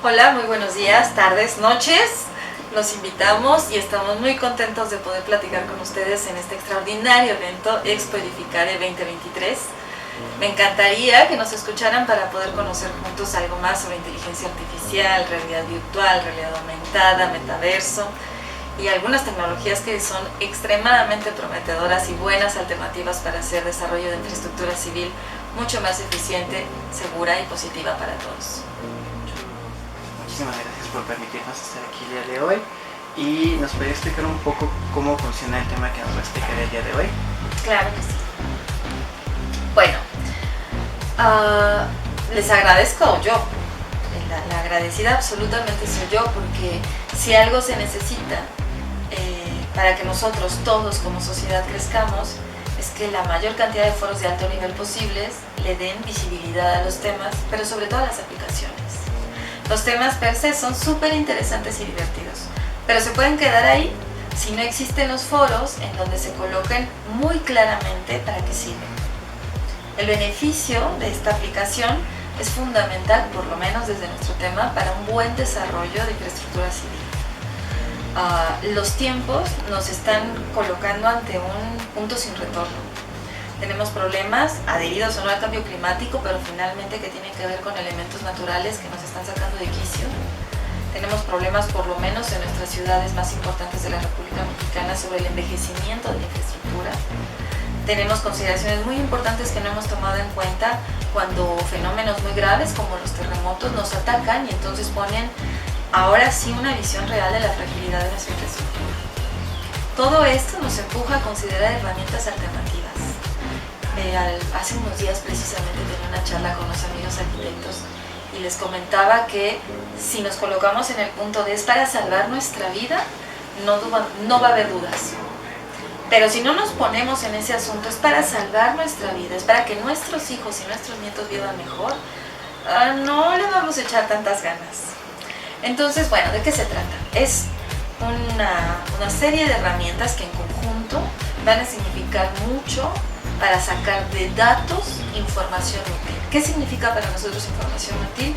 Hola, muy buenos días, tardes, noches. Los invitamos y estamos muy contentos de poder platicar con ustedes en este extraordinario evento Expo Edificare 2023. Me encantaría que nos escucharan para poder conocer juntos algo más sobre inteligencia artificial, realidad virtual, realidad aumentada, metaverso y algunas tecnologías que son extremadamente prometedoras y buenas alternativas para hacer desarrollo de infraestructura civil mucho más eficiente, segura y positiva para todos. Muchísimas gracias por permitirnos estar aquí el día de hoy. ¿Y nos podría explicar un poco cómo funciona el tema que nos va a explicar el día de hoy? Claro que sí. Bueno, les agradezco yo. La agradecida absolutamente soy yo, porque si algo se necesita para que nosotros todos como sociedad crezcamos, es que la mayor cantidad de foros de alto nivel posibles le den visibilidad a los temas, pero sobre todo a las aplicaciones. Los temas per se son súper interesantes y divertidos, pero se pueden quedar ahí si no existen los foros en donde se coloquen muy claramente para qué sirven. El beneficio de esta aplicación es fundamental, por lo menos desde nuestro tema, para un buen desarrollo de infraestructura civil. Los tiempos nos están colocando ante un punto sin retorno. Tenemos problemas adheridos o no al cambio climático, pero finalmente que tienen que ver con elementos naturales que nos están sacando de quicio. Tenemos problemas, por lo menos en nuestras ciudades más importantes de la República Mexicana, sobre el envejecimiento de la infraestructura. Tenemos consideraciones muy importantes que no hemos tomado en cuenta cuando fenómenos muy graves como los terremotos nos atacan y entonces ponen ahora sí una visión real de la fragilidad de nuestra infraestructura. Todo esto nos empuja a considerar herramientas alternativas. Hace unos días precisamente tenía una charla con los amigos arquitectos y les comentaba que si nos colocamos en el punto de es para salvar nuestra vida, no va a haber dudas. Pero si no nos ponemos en ese asunto, es para salvar nuestra vida, es para que nuestros hijos y nuestros nietos vivan mejor, no le vamos a echar tantas ganas. Entonces, bueno, ¿de qué se trata? Es una serie de herramientas que en conjunto van a significar mucho para sacar de datos información útil. ¿Qué significa para nosotros información útil?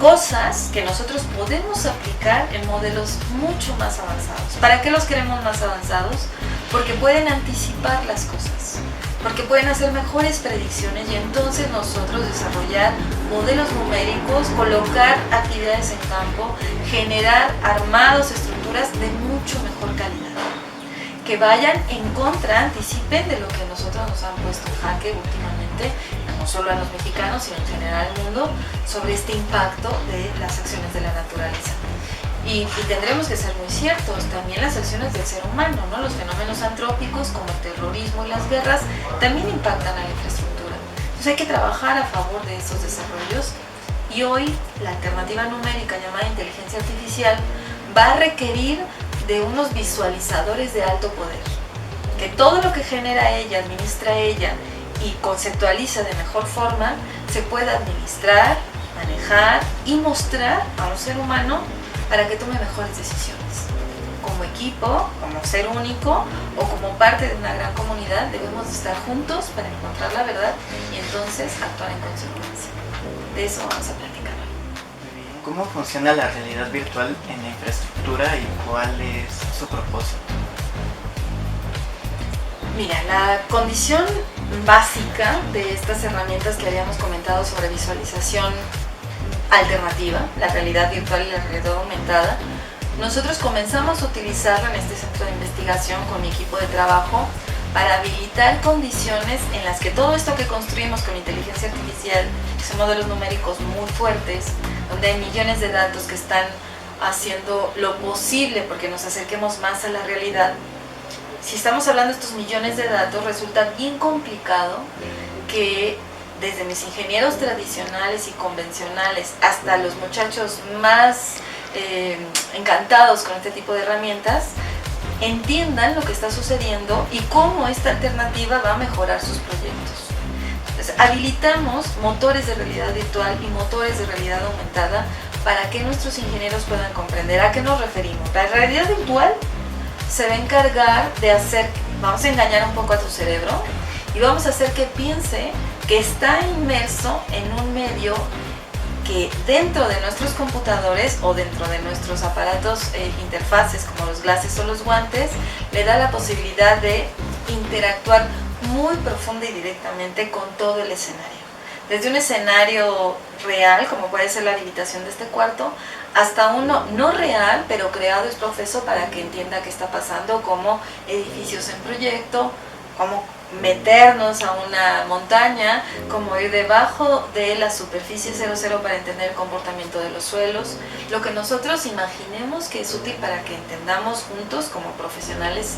Cosas que nosotros podemos aplicar en modelos mucho más avanzados. ¿Para qué los queremos más avanzados? Porque pueden anticipar las cosas, porque pueden hacer mejores predicciones y entonces nosotros desarrollar modelos numéricos, colocar actividades en campo, generar armados, estructuras de mucho mejor calidad, que vayan en contra, anticipen de lo que nosotros nos han puesto en jaque últimamente, no solo a los mexicanos, sino en general al mundo, sobre este impacto de las acciones de la naturaleza. Y tendremos que ser muy ciertos, también las acciones del ser humano, ¿no? Los fenómenos antrópicos como el terrorismo y las guerras también impactan a la infraestructura. Entonces hay que trabajar a favor de estos desarrollos y hoy la alternativa numérica llamada inteligencia artificial va a requerir de unos visualizadores de alto poder, que todo lo que genera ella, administra ella y conceptualiza de mejor forma, se pueda administrar, manejar y mostrar a un ser humano para que tome mejores decisiones. Como equipo, como ser único o como parte de una gran comunidad, debemos estar juntos para encontrar la verdad y entonces actuar en consecuencia. De eso vamos a platicar hoy. Muy bien. ¿Cómo funciona la realidad virtual en la infraestructura y cuál es su propósito? Mira, la condición básica de estas herramientas que habíamos comentado sobre visualización alternativa, la realidad virtual y la realidad aumentada, nosotros comenzamos a utilizarlo en este centro de investigación con mi equipo de trabajo para habilitar condiciones en las que todo esto que construimos con inteligencia artificial, que son modelos numéricos muy fuertes, donde hay millones de datos que están haciendo lo posible porque nos acerquemos más a la realidad. Si estamos hablando de estos millones de datos, resulta bien complicado que desde mis ingenieros tradicionales y convencionales hasta los muchachos más encantados con este tipo de herramientas, entiendan lo que está sucediendo y cómo esta alternativa va a mejorar sus proyectos. Entonces, habilitamos motores de realidad virtual y motores de realidad aumentada para que nuestros ingenieros puedan comprender a qué nos referimos. La realidad virtual se va a encargar de hacer, vamos a engañar un poco a tu cerebro y vamos a hacer que piense que está inmerso en un medio que dentro de nuestros computadores o dentro de nuestros aparatos interfaces como los glasses o los guantes, le da la posibilidad de interactuar muy profunda y directamente con todo el escenario. Desde un escenario real, como puede ser la habilitación de este cuarto, hasta uno no real, pero creado es profeso para que entienda qué está pasando, como edificios en proyecto, como meternos a una montaña, como ir debajo de la superficie 00 para entender el comportamiento de los suelos, lo que nosotros imaginemos que es útil para que entendamos juntos como profesionales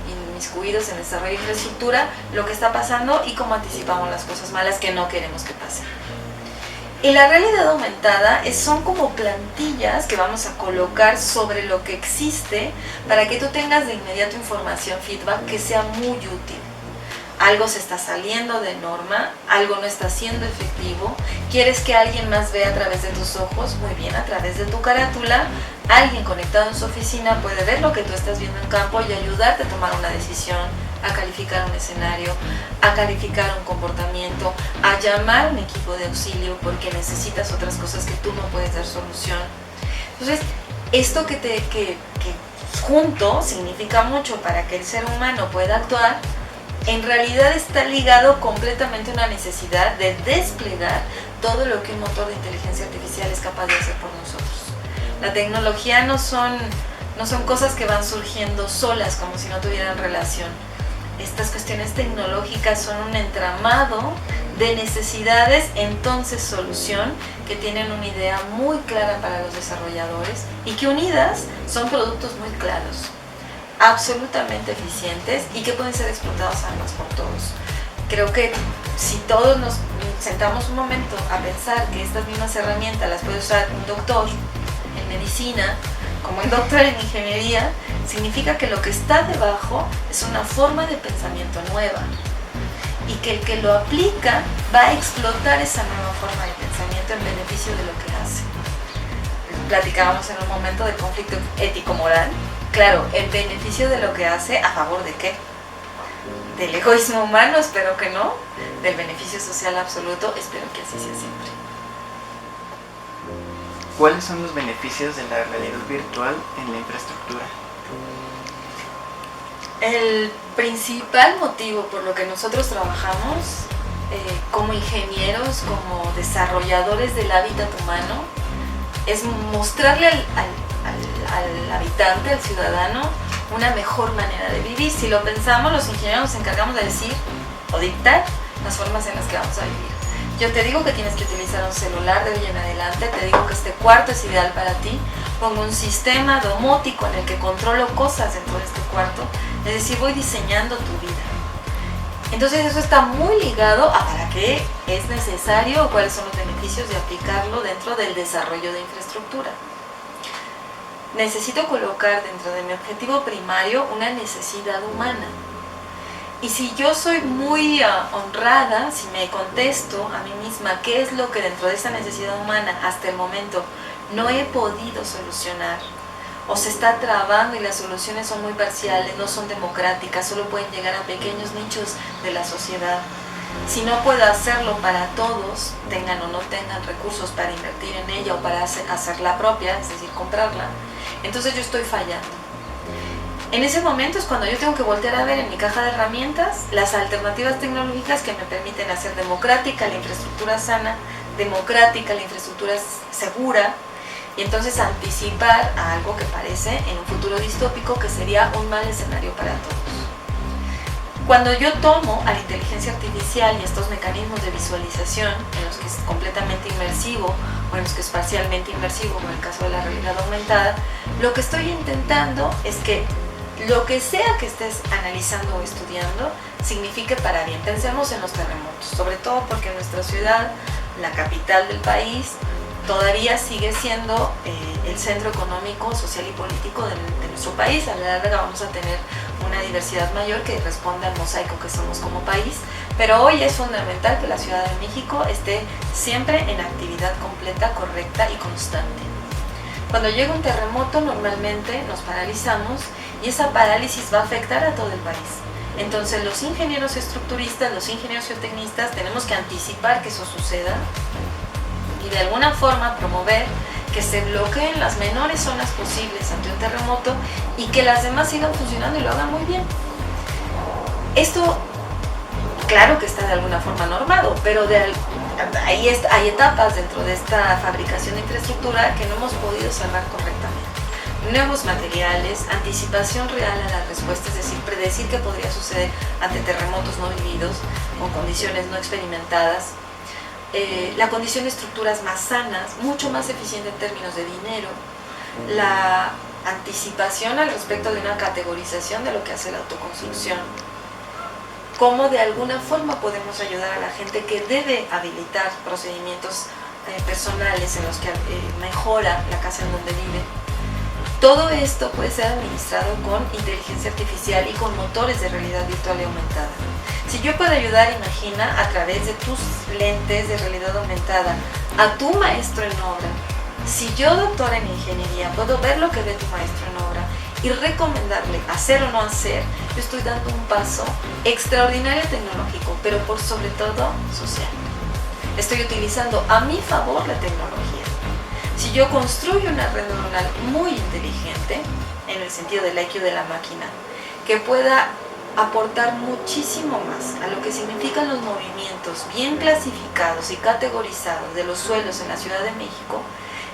inmiscuidos en desarrollo de infraestructura lo que está pasando y cómo anticipamos las cosas malas que no queremos que pasen. Y la realidad aumentada son como plantillas que vamos a colocar sobre lo que existe para que tú tengas de inmediato información, feedback que sea muy útil. Algo se está saliendo de norma, algo no está siendo efectivo, quieres que alguien más vea a través de tus ojos, muy bien, a través de tu carátula, alguien conectado en su oficina puede ver lo que tú estás viendo en campo y ayudarte a tomar una decisión, a calificar un escenario, a calificar un comportamiento, a llamar a un equipo de auxilio porque necesitas otras cosas que tú no puedes dar solución. Entonces, esto que junto significa mucho para que el ser humano pueda actuar, en realidad está ligado completamente a una necesidad de desplegar todo lo que un motor de inteligencia artificial es capaz de hacer por nosotros. La tecnología no son cosas que van surgiendo solas como si no tuvieran relación. Estas cuestiones tecnológicas son un entramado de necesidades, entonces solución, que tienen una idea muy clara para los desarrolladores y que unidas son productos muy claros, absolutamente eficientes y que pueden ser explotados además por todos. Creo que si todos nos sentamos un momento a pensar que estas mismas herramientas las puede usar un doctor en medicina, como un doctor en ingeniería, significa que lo que está debajo es una forma de pensamiento nueva y que el que lo aplica va a explotar esa nueva forma de pensamiento en beneficio de lo que hace. Platicábamos en un momento del conflicto ético-moral. Claro, en beneficio de lo que hace, ¿a favor de qué? Del egoísmo humano, espero que no. Del beneficio social absoluto, espero que así sea siempre. ¿Cuáles son los beneficios de la realidad virtual en la infraestructura? El principal motivo por lo que nosotros trabajamos como ingenieros, como desarrolladores del hábitat humano, es mostrarle al habitante, al ciudadano, una mejor manera de vivir. Si lo pensamos, los ingenieros nos encargamos de decir o dictar las formas en las que vamos a vivir. Yo te digo que tienes que utilizar un celular de hoy en adelante, te digo que este cuarto es ideal para ti, pongo un sistema domótico en el que controlo cosas dentro de este cuarto, es decir, voy diseñando tu vida. Entonces eso está muy ligado a para qué es necesario o cuáles son los beneficios de aplicarlo dentro del desarrollo de infraestructura. Necesito colocar dentro de mi objetivo primario una necesidad humana. Y si yo soy muy honrada, si me contesto a mí misma qué es lo que dentro de esa necesidad humana hasta el momento no he podido solucionar, o se está trabando y las soluciones son muy parciales, no son democráticas, solo pueden llegar a pequeños nichos de la sociedad. Si no puedo hacerlo para todos, tengan o no tengan recursos para invertir en ella o para hacerla propia, es decir, comprarla, entonces yo estoy fallando. En ese momento es cuando yo tengo que voltear a ver en mi caja de herramientas las alternativas tecnológicas que me permiten hacer democrática la infraestructura sana, democrática la infraestructura segura, y entonces anticipar a algo que parece en un futuro distópico que sería un mal escenario para todos. Cuando yo tomo a la inteligencia artificial y estos mecanismos de visualización, en los que es completamente inmersivo o en los que es parcialmente inmersivo, como en el caso de la realidad aumentada, lo que estoy intentando es que lo que sea que estés analizando o estudiando signifique para bien. Pensemos en los terremotos, sobre todo porque nuestra ciudad, la capital del país, todavía sigue siendo el centro económico, social y político de nuestro país. A la larga vamos a tener una diversidad mayor que responde al mosaico que somos como país, pero hoy es fundamental que la Ciudad de México esté siempre en actividad completa, correcta y constante. Cuando llega un terremoto normalmente nos paralizamos y esa parálisis va a afectar a todo el país. Entonces los ingenieros estructuristas, los ingenieros geotecnistas tenemos que anticipar que eso suceda y de alguna forma promover que se bloqueen las menores zonas posibles ante un terremoto y que las demás sigan funcionando y lo hagan muy bien. Esto, claro que está de alguna forma normado, pero hay etapas dentro de esta fabricación de infraestructura que no hemos podido salvar correctamente. Nuevos materiales, anticipación real a la respuesta, es decir, predecir qué podría suceder ante terremotos no vividos, con condiciones no experimentadas, la condición de estructuras más sanas, mucho más eficiente en términos de dinero, la anticipación al respecto de una categorización de lo que hace la autoconstrucción, cómo de alguna forma podemos ayudar a la gente que debe habilitar procedimientos personales en los que mejora la casa en donde vive. Todo esto puede ser administrado con inteligencia artificial y con motores de realidad virtual y aumentada. Si yo puedo ayudar, imagina, a través de tus lentes de realidad aumentada, a tu maestro en obra. Si yo, doctora en ingeniería, puedo ver lo que ve tu maestro en obra y recomendarle hacer o no hacer, yo estoy dando un paso extraordinario tecnológico, pero por sobre todo social. Estoy utilizando a mi favor la tecnología. Si yo construyo una red neuronal muy inteligente, en el sentido del IQ de la máquina, que pueda aportar muchísimo más a lo que significan los movimientos bien clasificados y categorizados de los suelos en la Ciudad de México,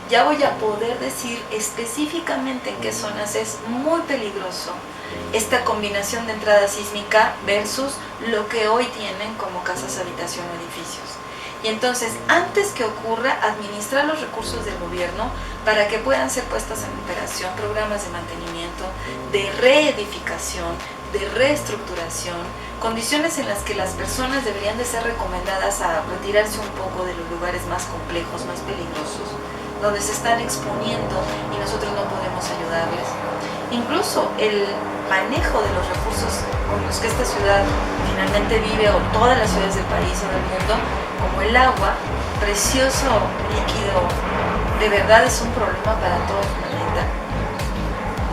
ya voy a poder decir específicamente en qué zonas es muy peligroso esta combinación de entrada sísmica versus lo que hoy tienen como casas, habitación o edificios. Y entonces, antes que ocurra, administrar los recursos del gobierno para que puedan ser puestas en operación programas de mantenimiento, de reedificación, de reestructuración, condiciones en las que las personas deberían de ser recomendadas a retirarse un poco de los lugares más complejos, más peligrosos, donde se están exponiendo y nosotros no podemos ayudarles. Incluso el manejo de los recursos con los que esta ciudad finalmente vive, o todas las ciudades del país o del mundo, como el agua, precioso líquido, de verdad es un problema para todo el planeta.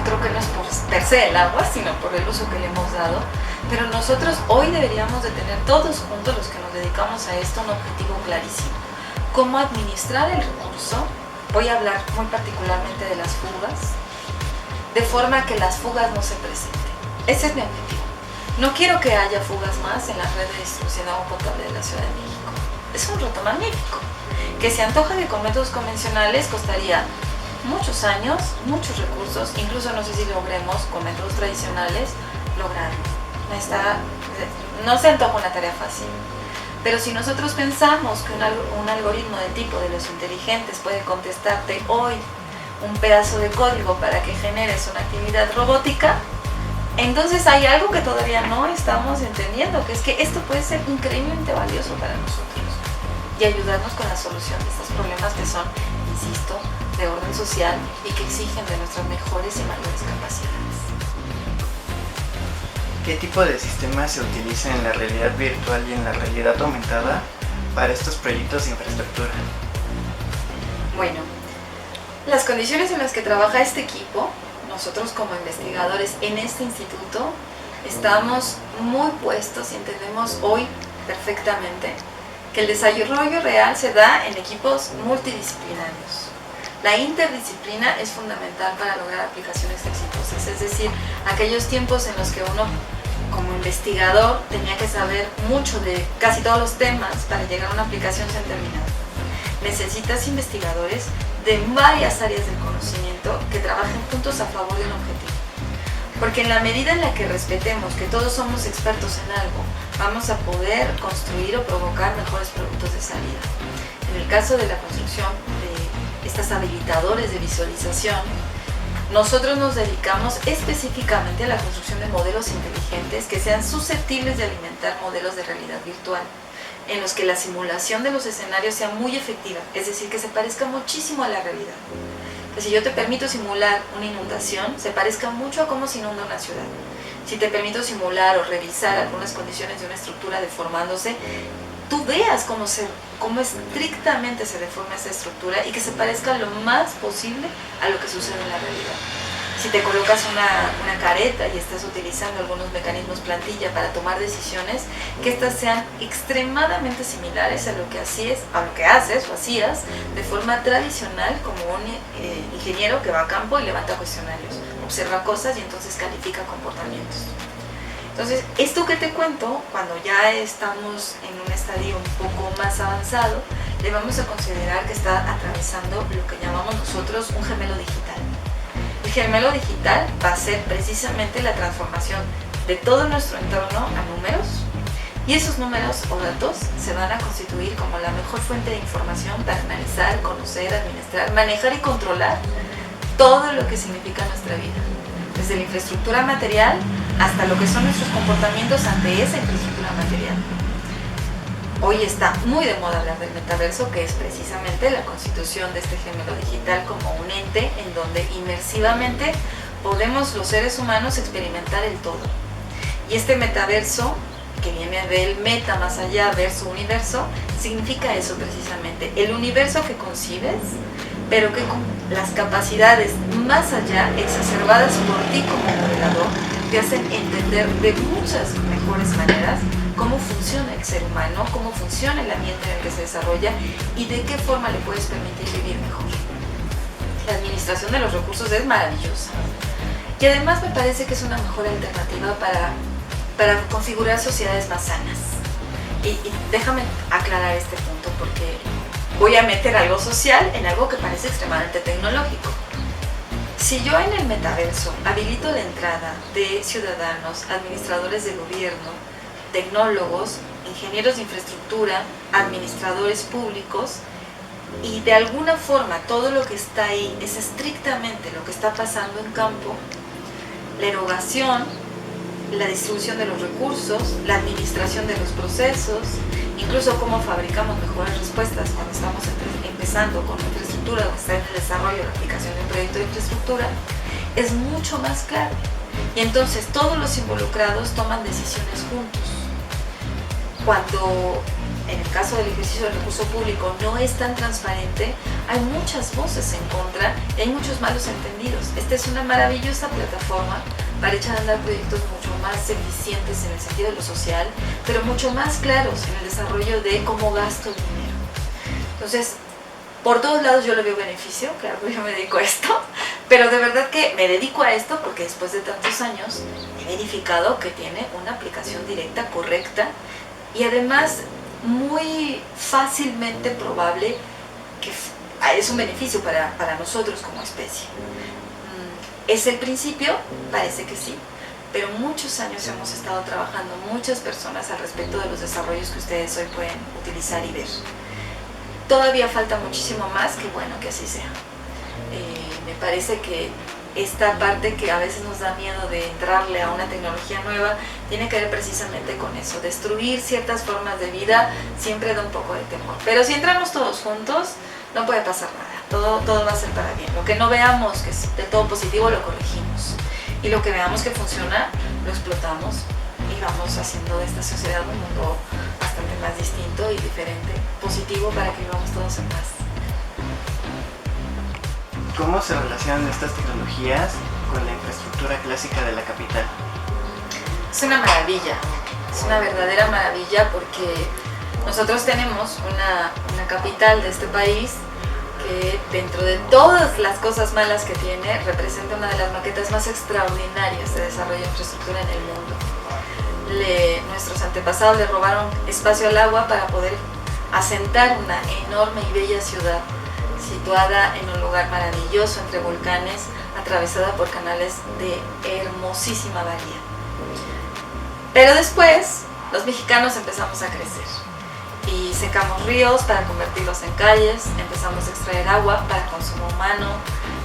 Creo que no es por per se el agua, sino por el uso que le hemos dado, pero nosotros hoy deberíamos de tener todos juntos, los que nos dedicamos a esto, un objetivo clarísimo: cómo administrar el recurso. Voy a hablar muy particularmente de las fugas, de forma que las fugas no se presenten. Ese es mi objetivo. No quiero que haya fugas más en la red de distribución de agua potable de la Ciudad de México. Es un reto magnífico, que se antoja que con métodos convencionales costaría muchos años, muchos recursos, incluso no sé si logremos con métodos tradicionales lograrlo. No se antoja una tarea fácil. Pero si nosotros pensamos que un algoritmo de tipo de los inteligentes puede contestarte hoy un pedazo de código para que generes una actividad robótica, entonces hay algo que todavía no estamos entendiendo, que es que esto puede ser increíblemente valioso para nosotros y ayudarnos con la solución de estos problemas que son, insisto, de orden social y que exigen de nuestras mejores y mayores capacidades. ¿Qué tipo de sistemas se utiliza en la realidad virtual y en la realidad aumentada para estos proyectos de infraestructura? Bueno, las condiciones en las que trabaja este equipo, nosotros como investigadores en este instituto, estamos muy puestos y entendemos hoy perfectamente que el desarrollo real se da en equipos multidisciplinarios. La interdisciplina es fundamental para lograr aplicaciones exitosas, es decir, aquellos tiempos en los que uno como investigador tenía que saber mucho de casi todos los temas para llegar a una aplicación se han terminado. Necesitas investigadores de varias áreas del conocimiento que trabajen juntos a favor de un objetivo. Porque en la medida en la que respetemos que todos somos expertos en algo, vamos a poder construir o provocar mejores productos de salida. En el caso de la construcción de estas habilitadores de visualización, nosotros nos dedicamos específicamente a la construcción de modelos inteligentes que sean susceptibles de alimentar modelos de realidad virtual, en los que la simulación de los escenarios sea muy efectiva, es decir, que se parezca muchísimo a la realidad. Que si yo te permito simular una inundación, se parezca mucho a cómo se inunda una ciudad. Si te permito simular o revisar algunas condiciones de una estructura deformándose, tú veas cómo estrictamente se deforma esa estructura y que se parezca lo más posible a lo que sucede en la realidad. Si te colocas una careta y estás utilizando algunos mecanismos plantilla para tomar decisiones, que estas sean extremadamente similares a lo que haces o hacías de forma tradicional como un ingeniero que va a campo y levanta cuestionarios, observa cosas y entonces califica comportamientos. Entonces, esto que te cuento, cuando ya estamos en un estadio un poco más avanzado, le vamos a considerar que está atravesando lo que llamamos nosotros un gemelo digital. El gemelo digital va a ser precisamente la transformación de todo nuestro entorno a números, y esos números o datos se van a constituir como la mejor fuente de información para analizar, conocer, administrar, manejar y controlar todo lo que significa nuestra vida, desde la infraestructura material hasta lo que son nuestros comportamientos ante esa infraestructura material. Hoy está muy de moda hablar del metaverso, que es precisamente la constitución de este gemelo digital como un ente en donde inmersivamente podemos los seres humanos experimentar el todo. Y este metaverso, que viene del meta más allá, verso universo, significa eso precisamente, el universo que concibes, pero que con las capacidades más allá, exacerbadas por ti como modelador, te hacen entender de muchas mejores maneras cómo funciona el ser humano, cómo funciona el ambiente en el que se desarrolla y de qué forma le puedes permitir vivir mejor. La administración de los recursos es maravillosa y además me parece que es una mejor alternativa para configurar sociedades más sanas. Y déjame aclarar este punto porque voy a meter algo social en algo que parece extremadamente tecnológico. Si yo en el metaverso habilito la entrada de ciudadanos, administradores de gobierno, tecnólogos, ingenieros de infraestructura, administradores públicos, y de alguna forma todo lo que está ahí es estrictamente lo que está pasando en campo, la erogación, la distribución de los recursos, la administración de los procesos, incluso cómo fabricamos mejores respuestas cuando estamos empezando con la infraestructura o está en el desarrollo de la aplicación de un proyecto de infraestructura, es mucho más claro. Y entonces todos los involucrados toman decisiones juntos. Cuando en el caso del ejercicio del recurso público no es tan transparente, hay muchas voces en contra y hay muchos malos entendidos. Esta es una maravillosa plataforma para echar a andar proyectos mucho más eficientes en el sentido de lo social, pero mucho más claros en el desarrollo de cómo gasto el dinero. Entonces, por todos lados yo le veo beneficio, claro, yo me dedico a esto, pero de verdad que me dedico a esto porque después de tantos años he verificado que tiene una aplicación directa, correcta, y además muy fácilmente probable que es un beneficio para nosotros como especie. ¿Es el principio? Parece que sí, pero muchos años hemos estado trabajando muchas personas al respecto de los desarrollos que ustedes hoy pueden utilizar y ver. Todavía falta muchísimo más, que bueno que así sea. Me parece que esta parte que a veces nos da miedo de entrarle a una tecnología nueva tiene que ver precisamente con eso. Destruir ciertas formas de vida siempre da un poco de temor, pero si entramos todos juntos no puede pasar nada, todo va a ser para bien. Lo que no veamos que es de todo positivo lo corregimos, y lo que veamos que funciona lo explotamos y vamos haciendo de esta sociedad un mundo bastante más distinto y diferente, positivo, para que vivamos todos en paz. ¿Cómo se relacionan estas tecnologías con la infraestructura clásica de la capital? Es una maravilla, es una verdadera maravilla, porque nosotros tenemos una capital de este país que, dentro de todas las cosas malas que tiene, representa una de las maquetas más extraordinarias de desarrollo de infraestructura en el mundo. Nuestros antepasados le robaron espacio al agua para poder asentar una enorme y bella ciudad situada en un lugar maravilloso entre volcanes, atravesada por canales de hermosísima bahía. Pero después los mexicanos empezamos a crecer y secamos ríos para convertirlos en calles, empezamos a extraer agua para consumo humano,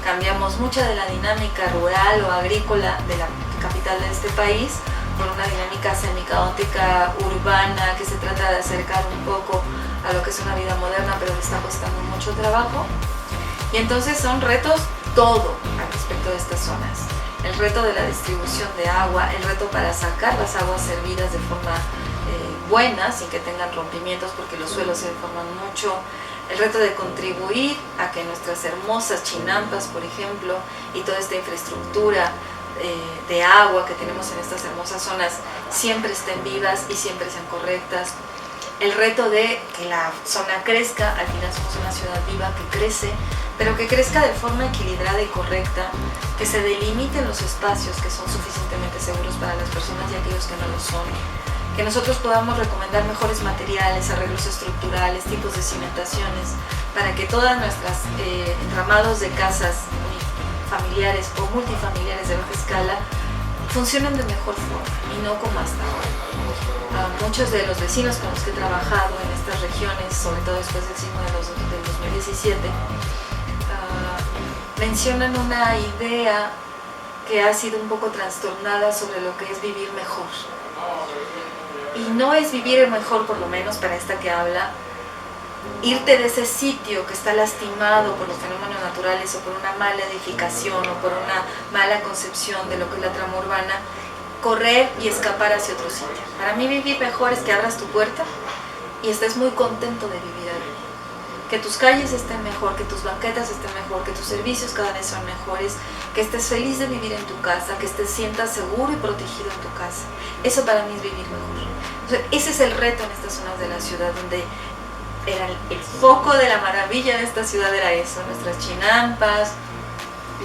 cambiamos mucha de la dinámica rural o agrícola de la capital de este país por una dinámica semicaótica urbana que se trata de acercar un poco a lo que es una vida moderna, pero le está costando mucho trabajo. Y entonces son retos todo al respecto de estas zonas. El reto de la distribución de agua, el reto para sacar las aguas servidas de forma buena, sin que tengan rompimientos porque los suelos se deforman mucho, el reto de contribuir a que nuestras hermosas chinampas, por ejemplo, y toda esta infraestructura de agua que tenemos en estas hermosas zonas siempre estén vivas y siempre sean correctas. El reto de que la zona crezca, al final somos una ciudad viva que crece, pero que crezca de forma equilibrada y correcta, que se delimiten los espacios que son suficientemente seguros para las personas y aquellos que no lo son, que nosotros podamos recomendar mejores materiales, arreglos estructurales, tipos de cimentaciones, para que todas nuestras entramados de casas familiares o multifamiliares de baja escala funcionen de mejor forma y no como hasta ahora. Muchos de los vecinos con los que he trabajado en estas regiones, sobre todo después del sismo del 2017, mencionan una idea que ha sido un poco trastornada sobre lo que es vivir mejor. Y no es vivir mejor, por lo menos para esta que habla, irte de ese sitio que está lastimado por los fenómenos naturales o por una mala edificación o por una mala concepción de lo que es la trama urbana, correr y escapar hacia otro sitio. Para mí vivir mejor es que abras tu puerta y estés muy contento de vivir ahí. Que tus calles estén mejor, que tus banquetas estén mejor, que tus servicios cada vez son mejores, que estés feliz de vivir en tu casa, que te sientas seguro y protegido en tu casa. Eso para mí es vivir mejor. O sea, ese es el reto en estas zonas de la ciudad, donde era el foco de la maravilla de esta ciudad era eso, nuestras chinampas,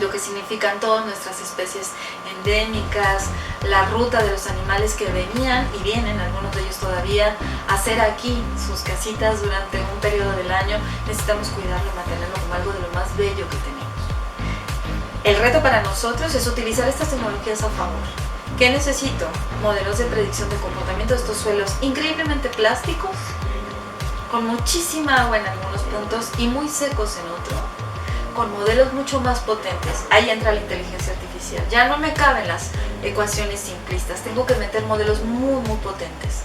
lo que significan todas nuestras especies endémicas, la ruta de los animales que venían y vienen, algunos de ellos todavía, a hacer aquí sus casitas durante un periodo del año. Necesitamos cuidarlo, mantenerlo como algo de lo más bello que tenemos. El reto para nosotros es utilizar estas tecnologías a favor. ¿Qué necesito? Modelos de predicción de comportamiento de estos suelos increíblemente plásticos, con muchísima agua en algunos puntos y muy secos en otros, con modelos mucho más potentes. Ahí entra la inteligencia artificial. Ya no me caben las ecuaciones simplistas, tengo que meter modelos muy potentes.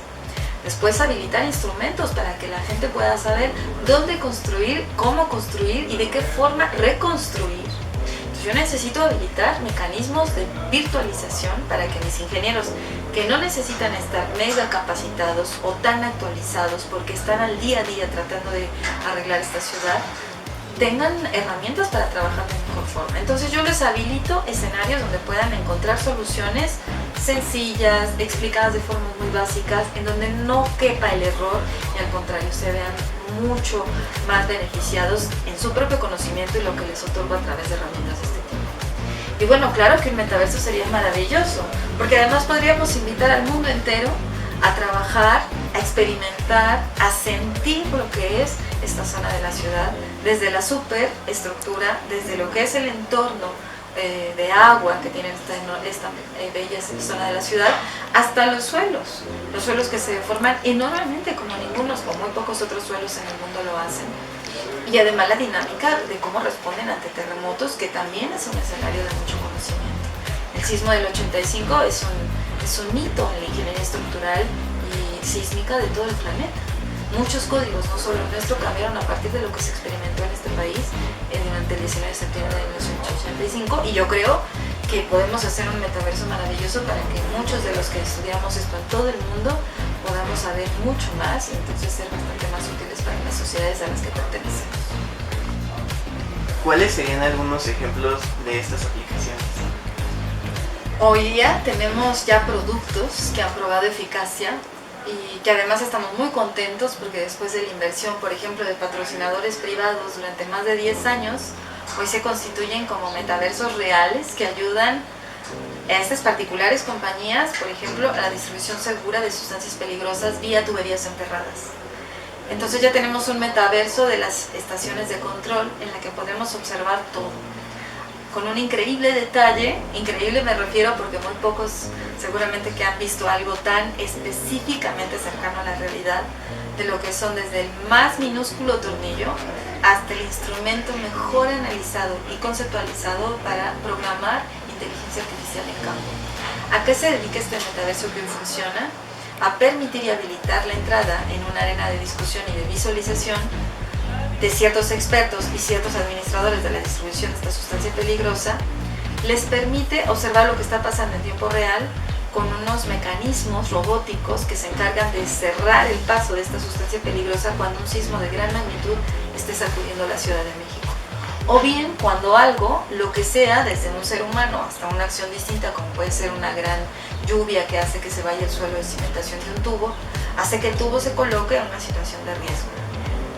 Después habilitar instrumentos para que la gente pueda saber dónde construir, cómo construir y de qué forma reconstruir. Entonces yo necesito habilitar mecanismos de virtualización para que mis ingenieros, que no necesitan estar mega capacitados o tan actualizados porque están al día a día tratando de arreglar esta ciudad, tengan herramientas para trabajar de mejor forma. Entonces yo les habilito escenarios donde puedan encontrar soluciones sencillas, explicadas de formas muy básicas, en donde no quepa el error y al contrario se vean mucho más beneficiados en su propio conocimiento y lo que les otorgo a través de herramientas de este tipo. Y bueno, claro que un metaverso sería maravilloso, porque además podríamos invitar al mundo entero a trabajar, a experimentar, a sentir lo que es esta zona de la ciudad, desde la superestructura, desde lo que es el entorno de agua que tiene esta bella zona de la ciudad, hasta los suelos que se forman enormemente como ningunos o muy pocos otros suelos en el mundo lo hacen. Y además la dinámica de cómo responden ante terremotos, que también es un escenario de mucho conocimiento. El sismo del 85 es un hito en la ingeniería estructural y sísmica de todo el planeta. Muchos códigos, no solo el nuestro, cambiaron a partir de lo que se experimentó en este país durante el 19 de septiembre de 1985, y yo creo que podemos hacer un metaverso maravilloso para que muchos de los que estudiamos esto en todo el mundo podamos saber mucho más y entonces ser bastante más útiles para las sociedades a las que pertenecemos. ¿Cuáles serían algunos ejemplos de estas aplicaciones? Hoy día tenemos ya productos que han probado eficacia y que además estamos muy contentos porque después de la inversión, por ejemplo, de patrocinadores privados durante más de 10 años, hoy se constituyen como metaversos reales que ayudan a estas particulares compañías, por ejemplo, a la distribución segura de sustancias peligrosas vía tuberías enterradas. Entonces ya tenemos un metaverso de las estaciones de control en la que podemos observar todo, con un increíble detalle. Increíble me refiero porque muy pocos seguramente que han visto algo tan específicamente cercano a la realidad, de lo que son desde el más minúsculo tornillo hasta el instrumento mejor analizado y conceptualizado para programar inteligencia artificial en campo. ¿A qué se dedica este metaverso que hoy funciona? A permitir y habilitar la entrada en una arena de discusión y de visualización de ciertos expertos y ciertos administradores de la distribución de esta sustancia peligrosa. Les permite observar lo que está pasando en tiempo real con unos mecanismos robóticos que se encargan de cerrar el paso de esta sustancia peligrosa cuando un sismo de gran magnitud esté sacudiendo la Ciudad de México. O bien cuando algo, lo que sea, desde un ser humano hasta una acción distinta, como puede ser una gran lluvia que hace que se vaya el suelo de cimentación de un tubo, hace que el tubo se coloque en una situación de riesgo.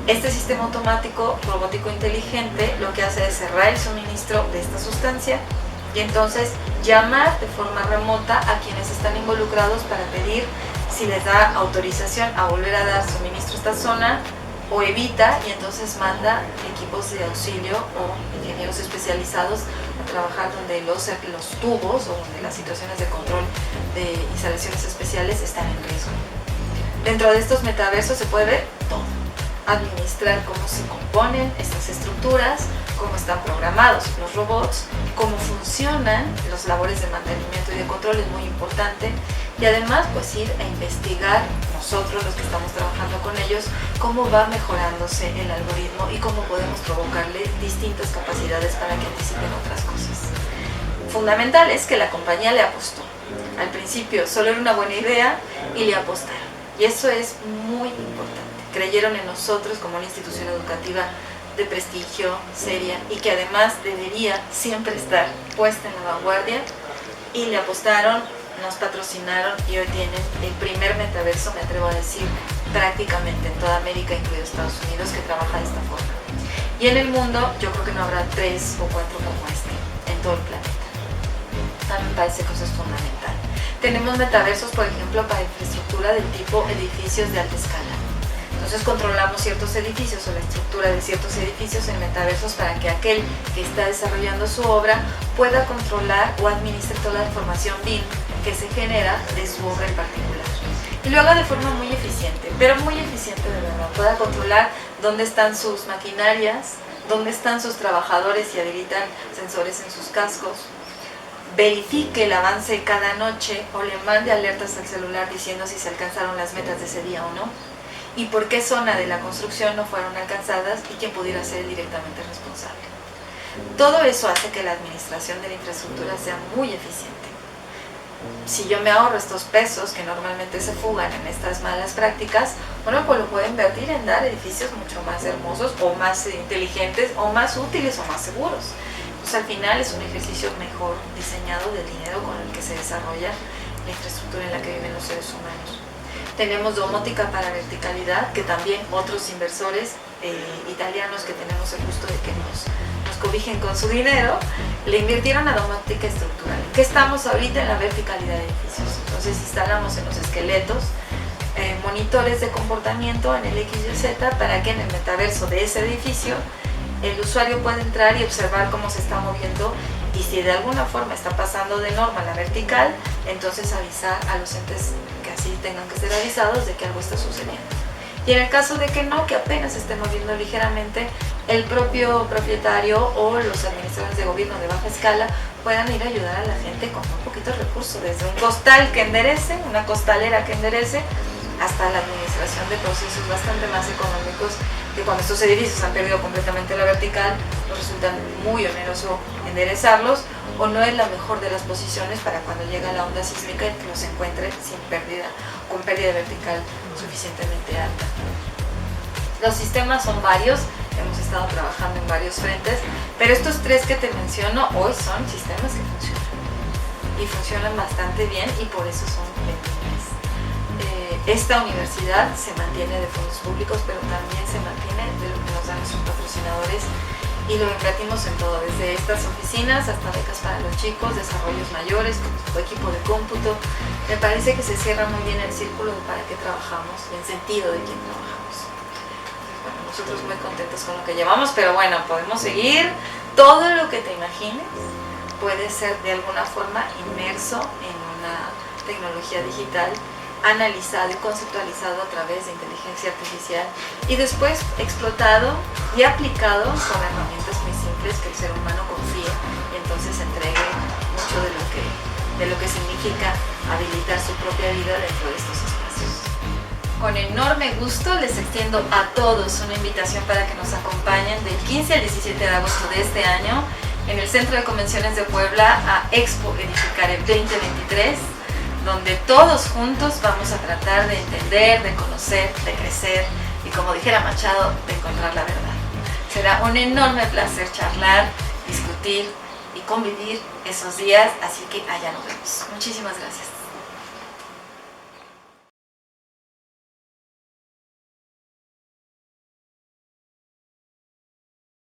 Este sistema automático robótico inteligente lo que hace es cerrar el suministro de esta sustancia y entonces llamar de forma remota a quienes están involucrados para pedir si les da autorización a volver a dar suministro a esta zona o evita, y entonces manda equipos de auxilio o ingenieros especializados a trabajar donde los tubos o donde las situaciones de control de instalaciones especiales están en riesgo. Dentro de estos metaversos se puede ver todo. Administrar cómo se componen estas estructuras, cómo están programados los robots, cómo funcionan las labores de mantenimiento y de control es muy importante, y además pues ir a investigar nosotros los que estamos trabajando con ellos cómo va mejorándose el algoritmo y cómo podemos provocarle distintas capacidades para que anticipen otras cosas. Fundamental es que la compañía le apostó. Al principio solo era una buena idea y le apostaron, y eso es muy importante. Creyeron en nosotros como una institución educativa de prestigio, seria, y que además debería siempre estar puesta en la vanguardia, y le apostaron, nos patrocinaron, y hoy tienen el primer metaverso, me atrevo a decir, prácticamente en toda América, incluido Estados Unidos, que trabaja de esta forma. Y en el mundo yo creo que no habrá 3 o 4 como este en todo el planeta. A mí me parece que eso es fundamental. Tenemos metaversos, por ejemplo, para infraestructura del tipo edificios de alta escala. Entonces controlamos ciertos edificios o la estructura de ciertos edificios en metaversos para que aquel que está desarrollando su obra pueda controlar o administrar toda la información BIM que se genera de su obra en particular. Y lo haga de forma muy eficiente, pero muy eficiente de verdad. Pueda controlar dónde están sus maquinarias, dónde están sus trabajadores y habilitan sensores en sus cascos. Verifique el avance cada noche o le mande alertas al celular diciendo si se alcanzaron las metas de ese día o no, y por qué zona de la construcción no fueron alcanzadas y quién pudiera ser directamente responsable. Todo eso hace que la administración de la infraestructura sea muy eficiente. Si yo me ahorro estos pesos que normalmente se fugan en estas malas prácticas, bueno, pues lo puedo invertir en dar edificios mucho más hermosos o más inteligentes o más útiles o más seguros. Pues al final es un ejercicio mejor diseñado del dinero con el que se desarrolla la infraestructura en la que viven los seres humanos. Tenemos domótica para verticalidad, que también otros inversores italianos que tenemos el gusto de que nos cobijen con su dinero, le invirtieron a domótica estructural, que estamos ahorita en la verticalidad de edificios. Entonces instalamos en los esqueletos monitores de comportamiento en el X y Z para que en el metaverso de ese edificio el usuario pueda entrar y observar cómo se está moviendo, y si de alguna forma está pasando de norma a la vertical, entonces avisar a los entes que así tengan que ser avisados de que algo está sucediendo. Y en el caso de que no, que apenas se esté moviendo ligeramente, el propio propietario o los administradores de gobierno de baja escala puedan ir a ayudar a la gente con un poquito de recurso, desde un costal que enderece, una costalera que enderece, hasta la administración de procesos bastante más económicos, que cuando estos edificios han perdido completamente la vertical, nos resulta muy oneroso enderezarlos, o no es la mejor de las posiciones para cuando llega la onda sísmica y que los encuentre sin pérdida, con pérdida vertical suficientemente alta. Los sistemas son varios, hemos estado trabajando en varios frentes, pero estos 3 que te menciono hoy son sistemas que funcionan, y funcionan bastante bien, y por eso son vendibles. Esta universidad se mantiene de fondos públicos, pero también se mantiene de lo que nos dan nuestros patrocinadores, y lo invertimos en todo, desde estas oficinas hasta becas para los chicos, desarrollos mayores, como equipo de cómputo. Me parece que se cierra muy bien el círculo de para qué trabajamos y el sentido de quién trabajamos. Entonces, bueno, nosotros muy contentos con lo que llevamos, pero bueno, podemos seguir. Todo lo que te imagines puede ser de alguna forma inmerso en una tecnología digital, analizado y conceptualizado a través de inteligencia artificial, y después explotado y aplicado con herramientas muy simples que el ser humano confíe, y entonces entregue mucho de lo que significa habilitar su propia vida dentro de estos espacios. Con enorme gusto les extiendo a todos una invitación para que nos acompañen del 15 al 17 de agosto de este año en el Centro de Convenciones de Puebla a Expo Edificare 2023, donde todos juntos vamos a tratar de entender, de conocer, de crecer y, como dijera Machado, de encontrar la verdad. Será un enorme placer charlar, discutir y convivir esos días, así que allá nos vemos. Muchísimas gracias.